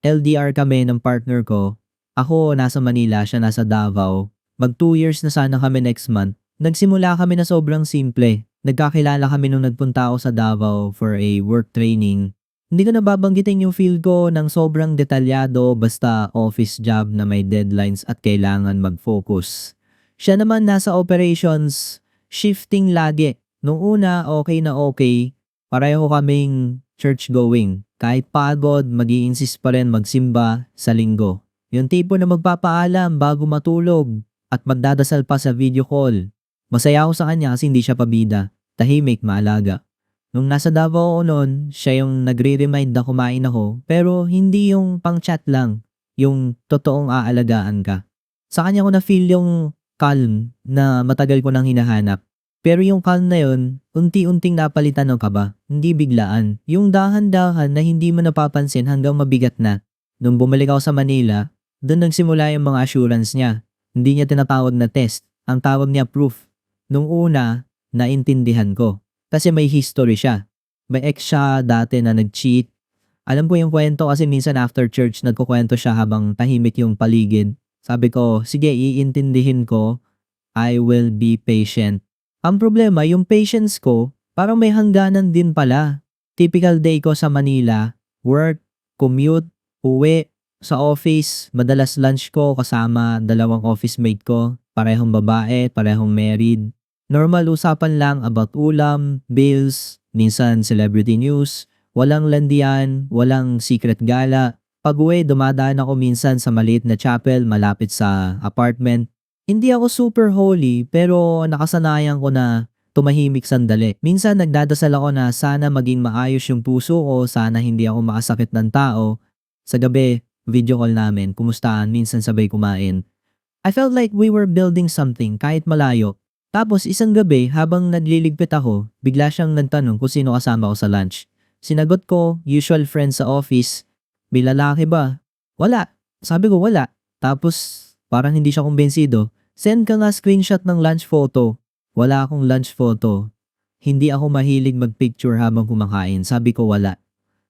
LDR kami ng partner ko. Ako nasa Manila, siya nasa Davao. Mag 2 years na sana kami next month. Nagsimula kami na sobrang simple. Nagkakilala kami nung nagpunta ako sa Davao for a work training. Hindi ko nababanggitin yung feel ko ng sobrang detalyado basta office job na may deadlines at kailangan mag-focus. Siya naman nasa operations, shifting lagi. Nung una, okay na okay. Pareho kaming church going. Kahit pagod, mag-i-insist pa rin magsimba sa linggo. Yung tipo na magpapaalam bago matulog at magdadasal pa sa video call. Masaya ako sa kanya kasi hindi siya pabida. Tahimik, maalaga. Nung nasa Davao ako noon, siya yung nagre-remind na kumain ako, pero hindi yung pang-chat lang, yung totoong aalagaan ka. Sa kanya ko na-feel yung calm na matagal ko nang hinahanap. Pero yung calm na yun, unti-unting napalitan ng kaba, hindi biglaan. Yung dahan-dahan na hindi mo napapansin hanggang mabigat na. Nung bumalik ako sa Manila, doon nagsimula yung mga assurance niya. Hindi niya tinatawag na test, ang tawag niya proof. Nung una, naintindihan ko. Kasi may history siya. May ex siya dati na nag-cheat. Alam ko yung kwento kasi minsan after church nagkukwento siya habang tahimik yung paligid. Sabi ko, sige iintindihin ko, I will be patient. Ang problema, yung patience ko, parang may hangganan din pala. Typical day ko sa Manila, work, commute, uwi, sa office, madalas lunch ko kasama dalawang office mate ko, parehong babae, parehong married. Normal usapan lang about ulam, bills, minsan celebrity news, walang landian, walang secret gala. Pag-uwi, dumadaan ako minsan sa maliit na chapel malapit sa apartment. Hindi ako super holy pero nakasanayan ko na tumahimik sandali. Minsan nagdadasal ako na sana maging maayos yung puso ko, sana hindi ako makasakit ng tao. Sa gabi, video call namin, kumustahan, minsan sabay kumain. I felt like we were building something kahit malayo. Tapos isang gabi habang nagliligpit ako, bigla siyang nagtanong kung sino kasama ko sa lunch. Sinagot ko, usual friends sa office. May lalaki ba? Wala. Sabi ko wala. Tapos parang hindi siya kumbinsido. Send ka nga screenshot ng lunch photo. Wala akong lunch photo. Hindi ako mahilig magpicture habang kumakain. Sabi ko wala.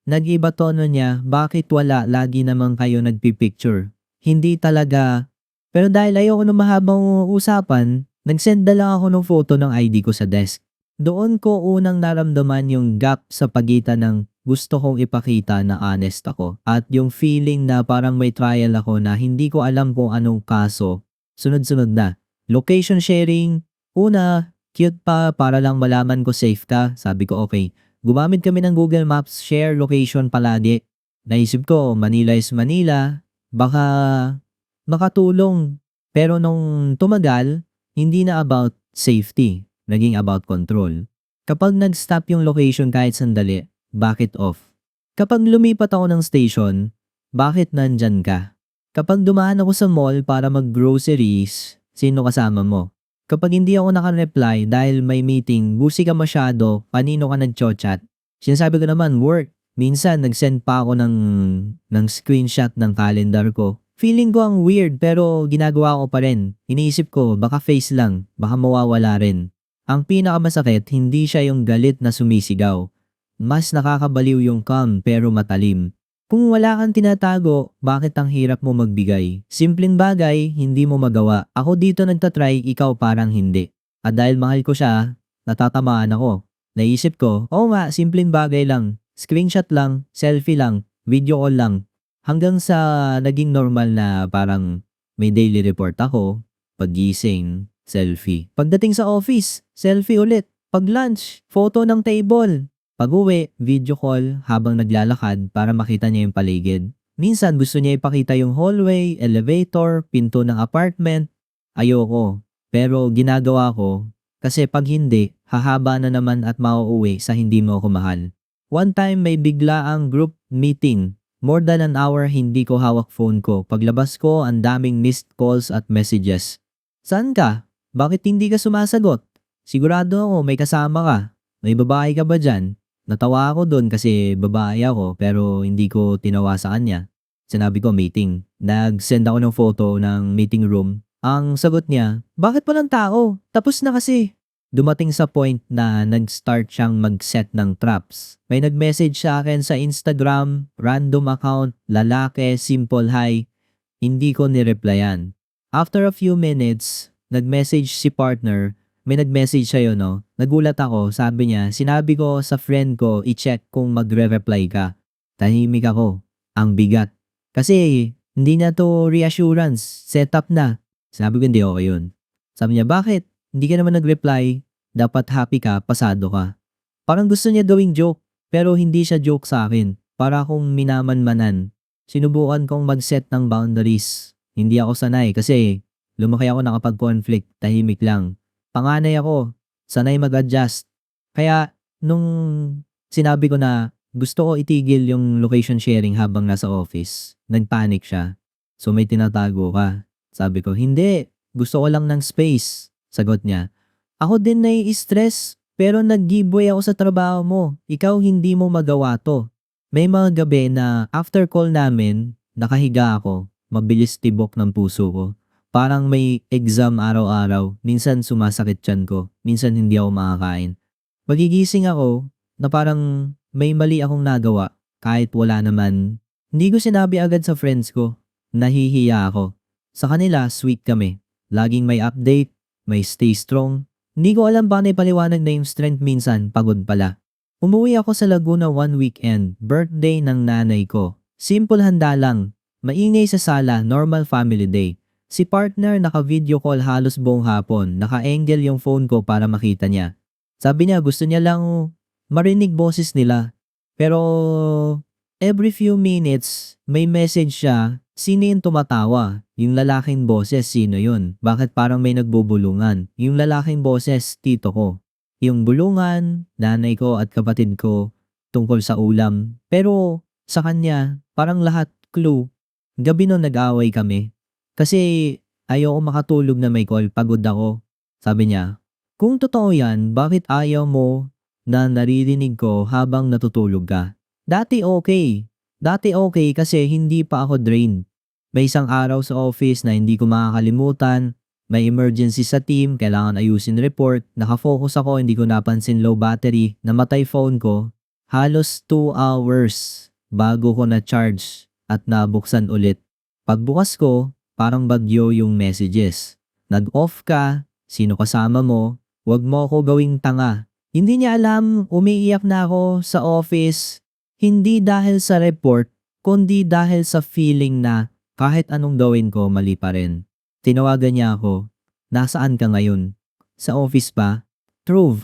Nag-iba tono niya, bakit wala? Lagi naman kayo nagpipicture. Hindi talaga. Pero dahil ayoko ng mahabang usapan, nag-send na lang ako ng photo ng ID ko sa desk. Doon ko unang naramdaman yung gap sa pagitan ng gusto kong ipakita na honest ako at yung feeling na parang may trial ako na hindi ko alam kung anong kaso. Sunod-sunod na. Location sharing. Una, cute pa para lang malaman ko safe ka. Sabi ko okay. Gumamit kami ng Google Maps, share location palagi. Naisip ko, Manila is Manila. Baka makatulong. Pero nung tumagal, hindi na about safety. Naging about control. Kapag nag-stop yung location kahit sandali, bakit off? Kapag lumipat ako ng station, bakit nandyan ka? Kapag dumaan ako sa mall para mag-groceries, sino kasama mo? Kapag hindi ako naka-reply dahil may meeting, busi ka masyado, kanino ka nag-chat? Sinasabi ko naman, work. Minsan, nag-send pa ako ng screenshot ng calendar ko. Feeling ko ang weird pero ginagawa ko pa rin. Iniisip ko, baka face lang, baka mawawala rin. Ang pinakamasakit, hindi siya yung galit na sumisigaw. Mas nakakabaliw yung calm pero matalim. Kung wala kang tinatago, bakit ang hirap mo magbigay? Simpleng bagay, hindi mo magawa. Ako dito nagtatry, ikaw parang hindi. At dahil mahal ko siya, natatamaan ako. Naisip ko, oo nga, simpleng bagay lang. Screenshot lang, selfie lang, video call lang. Hanggang sa naging normal na parang may daily report ako, paggising, selfie. Pagdating sa office, selfie ulit. Pag lunch, photo ng table. Pag-uwi, video call habang naglalakad para makita niya yung paligid. Minsan gusto niya ipakita yung hallway, elevator, pinto ng apartment. Ayoko. Pero ginagawa ko kasi pag hindi, hahaba na naman at mauuwi sa hindi mo ako mahal. One time may bigla ang group meeting. More than an hour hindi ko hawak phone ko. Paglabas ko, ang daming missed calls at messages. Saan ka? Bakit hindi ka sumasagot? Sigurado ako may kasama ka. May babae ka ba dyan? Natawa ako doon kasi babae ako pero hindi ko tinawa sa kanya. Sinabi ko meeting. Nag-send ako ng photo ng meeting room. Ang sagot niya, bakit walang tao? Tapos na kasi. dumating sa point na nag-start siyang mag-set ng traps. May nag-message sa akin sa Instagram, random account, lalaki, simple hi, hindi ko ni-replyan. After a few minutes, nag-message si partner, may nag-message sa'yo no, nagulat ako, sabi niya, sinabi ko sa friend ko, i-check kung magre-reply ka. Tahimik ako, ang bigat. Kasi hindi na to reassurance, setup na. Sabi ko hindi ako yun. Sabi niya, bakit? Hindi ka naman nag-reply, dapat happy ka, pasado ka. Parang gusto niya gawing joke, pero hindi siya joke sa akin. Para akong minamanmanan. Sinubukan kong mag-set ng boundaries. Hindi ako sanay kasi lumaki ako nakapag-conflict, tahimik lang. Panganay ako, sanay mag-adjust. Kaya nung sinabi ko na gusto ko itigil yung location sharing habang nasa office, nagpanic siya. So may tinatago ka. Sabi ko, hindi, gusto ko lang ng space. Sagot niya, ako din nai-stress, pero nag-giveaway ako sa trabaho mo. Ikaw hindi mo magawa to. May mga gabi na after call namin, nakahiga ako, mabilis tibok ng puso ko. Parang may exam araw-araw, minsan sumasakit tiyan ko, minsan hindi ako makakain. Magigising ako na parang may mali akong nagawa kahit wala naman. Hindi ko sinabi agad sa friends ko, nahihiya ako. Sa kanila, sweet kami. Laging may update, may stay strong. Hindi ko alam paano ipaliwanag na yung strength minsan, pagod pala. Umuwi ako sa Laguna one weekend, birthday ng nanay ko. Simple handa lang, maingay sa sala, normal family day. Si partner naka-video call halos buong hapon, naka-angle yung phone ko para makita niya. Sabi niya gusto niya lang marinig boses nila. Pero every few minutes, may message siya, sino yung tumatawa? Yung lalaking boses, sino yun? Bakit parang may nagbubulungan? Yung lalaking boses, tito ko. Yung bulungan, nanay ko at kapatid ko tungkol sa ulam. Pero sa kanya, parang lahat clue. Gabi nun nag-away kami. Kasi ayaw ko makatulog na may call, pagod ako. Sabi niya, kung totoo yan, bakit ayaw mo na naririnig ko habang natutulog ka? Dati okay. Dati okay kasi hindi pa ako drained. May isang araw sa office na hindi ko makakalimutan. May emergency sa team, kailangan ayusin report. Nakafocus ako, hindi ko napansin low battery. Namatay phone ko. Halos 2 hours bago ko na-charge at nabuksan ulit. Pagbukas ko, parang bagyo yung messages. Nag-off ka, sino kasama mo, wag mo ako gawing tanga. Hindi niya alam, umiiyak na ako sa office. Hindi dahil sa report, kundi dahil sa feeling na kahit anong gawin ko, mali pa rin. Tinawagan niya ako, nasaan ka ngayon? Sa office pa? True,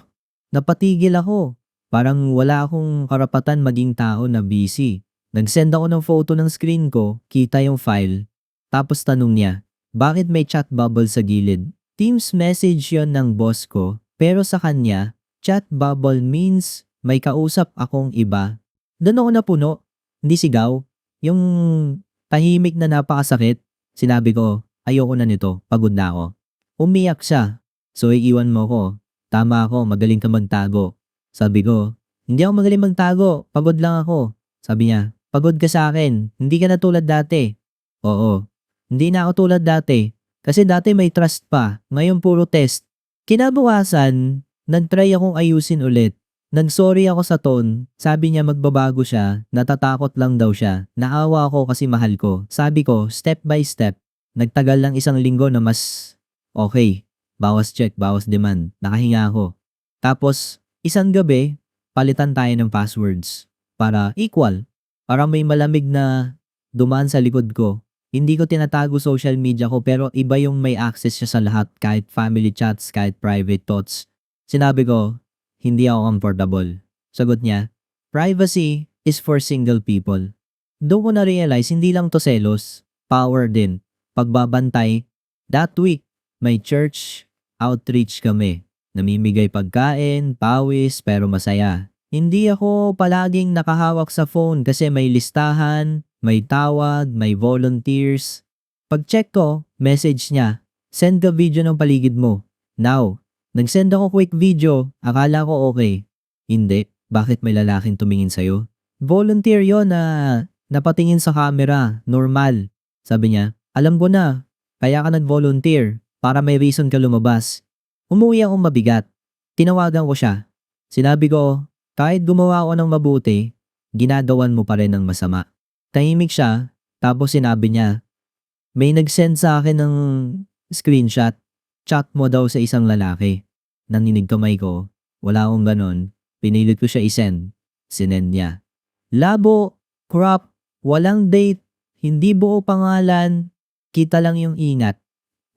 napatigil ako. Parang wala akong karapatan maging tao na busy. Nag-send ako ng photo ng screen ko, kita yung file. Tapos tanong niya, bakit may chat bubble sa gilid? Teams message yon ng boss ko, pero sa kanya, chat bubble means may kausap akong iba. Doon ako napuno, hindi sigaw. Yung tahimik na napakasakit, sinabi ko, ayoko na nito, pagod na ako. Umiyak siya, so iiwan mo ko. Tama ako, magaling ka magtago. Sabi ko, hindi ako magaling magtago, pagod lang ako. Sabi niya, pagod ka sa akin, hindi ka na tulad dati. Oo, hindi na ako tulad dati. Kasi dati may trust pa, ngayon puro test. Kinabukasan, nag-try akong ayusin ulit. Nag-sorry ako sa tone, sabi niya magbabago siya, natatakot lang daw siya. Naawa ako kasi mahal ko. Sabi ko, step by step. Nagtagal lang 1 linggo na mas okay. Bawas check, bawas demand. Nakahinga ako. Tapos, isang gabi, palitan tayo ng passwords. Para equal. Para may malamig na dumaan sa likod ko. Hindi ko tinatago social media ko pero iba yung may access siya sa lahat kahit family chats, kahit private thoughts. Sinabi ko, hindi ako comfortable. Sagot niya, privacy is for single people. Doon ko na-realize hindi lang to selos, power din. Pagbabantay, that week, may church outreach kami. Namimigay pagkain, pawis, pero masaya. Hindi ako palaging nakahawak sa phone kasi may listahan, may tawag, may volunteers. Pag-check ko, message niya, send the video ng paligid mo. Now, nag-send ako quick video, akala ko okay. Hindi, bakit may lalaking tumingin sa'yo? Volunteer yon na napatingin sa camera, normal. Sabi niya, alam ko na, kaya ka nag-volunteer, para may reason ka lumabas. Umuwi akong mabigat. Tinawagan ko siya. Sinabi ko, kahit gumawa ako ng mabuti, ginagawan mo pa rin ng masama. Tahimik siya, tapos sinabi niya, may nag-send sa akin ng screenshot. Chat mo daw sa isang lalaki. Nanginig kamay ko. Wala akong ganon. Pinilit ko siya isend. Sinend niya. Labo, crop, walang date, hindi buo pangalan, kita lang yung ingat.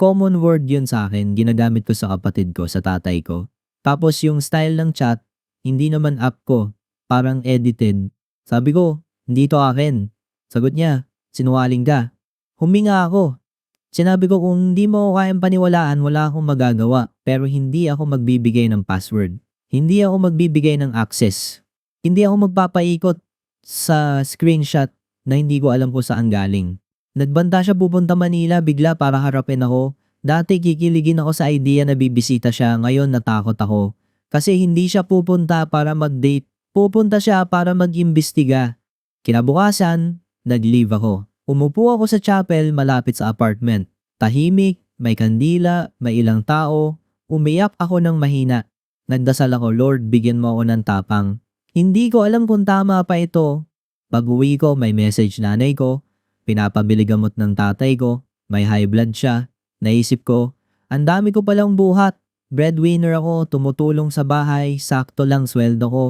Common word yun sa akin, ginagamit ko sa kapatid ko, sa tatay ko. Tapos yung style ng chat, hindi naman app ko, parang edited. Sabi ko, hindi to akin. Sagot niya, sinungaling ka. Huminga ako. Sinabi ko kung hindi mo ako kayang paniwalaan, wala akong magagawa. Pero hindi ako magbibigay ng password. Hindi ako magbibigay ng access. Hindi ako magpapaikot sa screenshot na hindi ko alam kung saan galing. Nagbanta siya pupunta Manila bigla para harapin ako. Dati kikiligin ako sa idea na bibisita siya, ngayon natakot ako. Kasi hindi siya pupunta para mag-date. Pupunta siya para mag-imbestiga. Kinabukasan, nag-leave ako. Umupo ako sa chapel malapit sa apartment. Tahimik, may kandila, may ilang tao. Umiyak ako ng mahina. Nagdasal ako, Lord, bigyan mo ako ng tapang. Hindi ko alam kung tama pa ito. Pag-uwi ko, may message nanay ko. Pinapabili gamot ng tatay ko. May high blood siya. Naisip ko, ang dami ko palang buhat. Breadwinner ako, tumutulong sa bahay, sakto lang sweldo ko.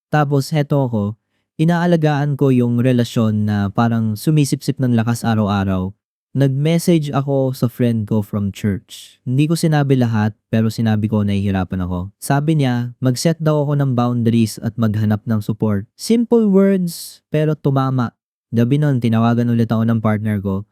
Tapos heto ko, inaalagaan ko yung relasyon na parang sumisipsip ng lakas araw-araw. Nag-message ako sa friend ko from church. Hindi ko sinabi lahat pero sinabi ko nahihirapan ako. Sabi niya, mag-set daw ako ng boundaries at maghanap ng support. Simple words pero tumama. Gabi nun, tinawagan ulit ako ng partner ko.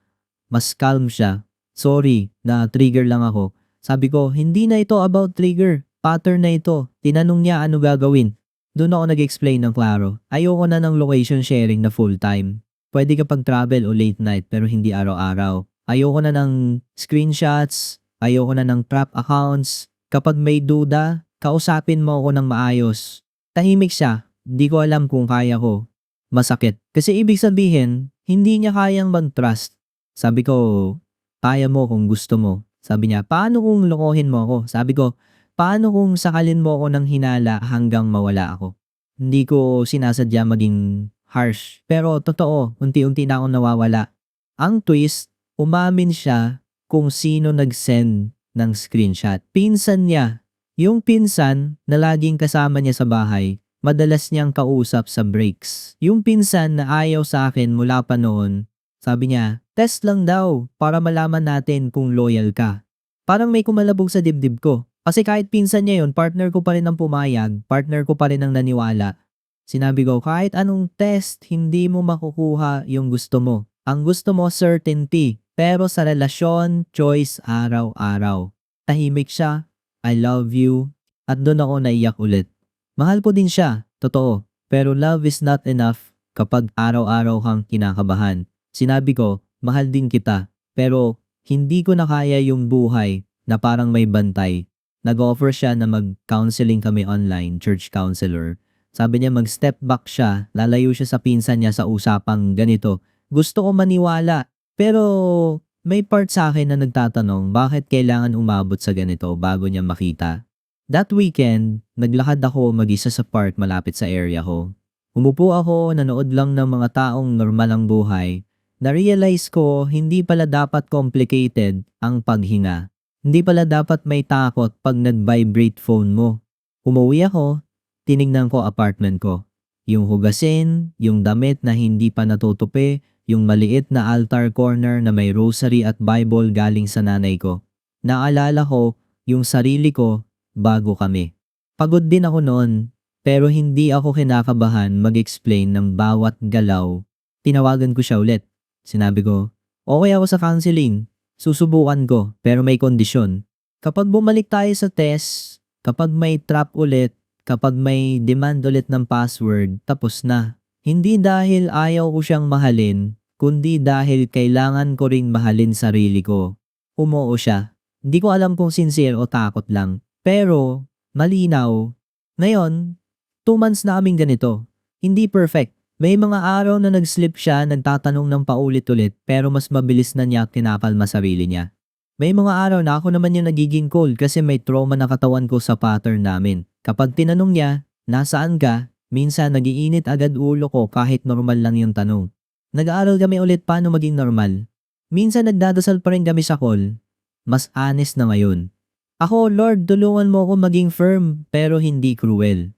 Mas calm siya. Sorry, na-trigger lang ako. Sabi ko, hindi na ito about trigger. Pattern na ito. Tinanong niya ano gagawin. Doon ako nag-explain ng klaro. Ayoko na ng location sharing na full-time. Pwede kapag travel o late night pero hindi araw-araw. Ayoko na ng screenshots. Ayoko na ng trap accounts. Kapag may duda, kausapin mo ako ng maayos. Tahimik siya. Hindi ko alam kung kaya ko. Masakit. Kasi ibig sabihin, hindi niya kayang mag-trust. Sabi ko, kaya mo kung gusto mo. Sabi niya, paano kung lokohin mo ako? Sabi ko, paano kung sakalin mo ako ng hinala hanggang mawala ako? Hindi ko sinasadya maging harsh. Pero totoo, unti-unti na akong nawawala. Ang twist, umamin siya kung sino nag-send ng screenshot. Pinsan niya. Yung pinsan na laging kasama niya sa bahay, madalas niyang kausap sa breaks. Yung pinsan na ayaw sa akin mula pa noon, sabi niya, test lang daw para malaman natin kung loyal ka. Parang may kumalabog sa dibdib ko. Kasi kahit pinsan niya yun, partner ko pa rin ang pumayag, partner ko pa rin ang naniwala. Sinabi ko, kahit anong test, hindi mo makukuha yung gusto mo. Ang gusto mo, certainty. Pero sa relasyon, choice araw-araw. Tahimik siya, I love you, at doon ako naiyak ulit. Mahal ko din siya, totoo. Pero love is not enough kapag araw-araw kang kinakabahan. Sinabi ko, mahal din kita, pero hindi ko na kaya yung buhay na parang may bantay. Nag-offer siya na mag-counseling kami online, church counselor. Sabi niya mag-step back siya, lalayo siya sa pinsan niya sa usapang ganito. Gusto ko maniwala, pero may part sa akin na nagtatanong bakit kailangan umabot sa ganito bago niya makita. That weekend, naglakad ako mag-isa sa park malapit sa area ko. Umupo ako, nanood lang ng mga taong normal ang buhay. Na-realize ko, hindi pala dapat complicated ang paghinga. Hindi pala dapat may takot pag nag-vibrate phone mo. Umuwi ako, tinignan ko apartment ko. Yung hugasin, yung damit na hindi pa natutupi, yung maliit na altar corner na may rosary at Bible galing sa nanay ko. Naalala ko yung sarili ko bago kami. Pagod din ako noon, pero hindi ako kinakabahan mag-explain ng bawat galaw. Tinawagan ko siya ulit. Sinabi ko, okay ako sa counseling. Susubukan ko, pero may kondisyon. Kapag bumalik tayo sa test, kapag may trap ulit, kapag may demand ulit ng password, tapos na. Hindi dahil ayaw ko siyang mahalin, kundi dahil kailangan ko ring mahalin sarili ko. Umoo siya. Hindi ko alam kung sincere o takot lang. Pero, malinaw. Ngayon, 2 months na kaming ganito. Hindi perfect. May mga araw na nag-slip siya, nagtatanong ng paulit-ulit, pero mas mabilis na niya tinapalma sarili niya. May mga araw na ako naman yung nagiging cold kasi may trauma na katawan ko sa pattern namin. Kapag tinanong niya, nasaan ka? Minsan nagiinit agad ulo ko kahit normal lang yung tanong. Nag-aaral kami ulit paano maging normal. Minsan nagdadasal pa rin kami sa call. Mas honest na ngayon. Ako, Lord, tulungan mo ako maging firm pero hindi cruel.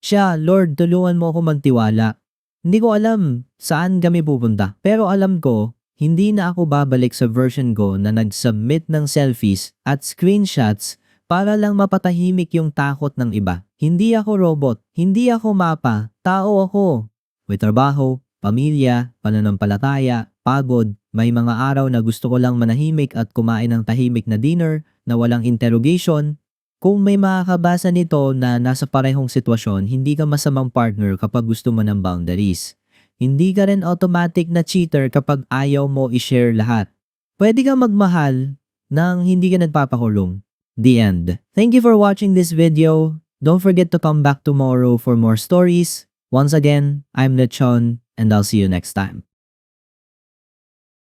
Siya, Lord, tulungan mo ako magtiwala. Hindi ko alam saan kami pupunta. Pero alam ko, hindi na ako babalik sa version ko na nag-submit ng selfies at screenshots para lang mapatahimik yung takot ng iba. Hindi ako robot, hindi ako mapa, tao ako. May trabaho, pamilya, pananampalataya, pagod, may mga araw na gusto ko lang manahimik at kumain ng tahimik na dinner na walang interrogation. Kung may makakabasa nito na nasa parehong sitwasyon, hindi ka masamang partner kapag gusto mo ng boundaries. Hindi ka rin automatic na cheater kapag ayaw mo i-share lahat. Pwede kang magmahal nang hindi ka nagpapakulong. The end. Thank you for watching this video. Don't forget to come back tomorrow for more stories. Once again, I'm Lechon and I'll see you next time.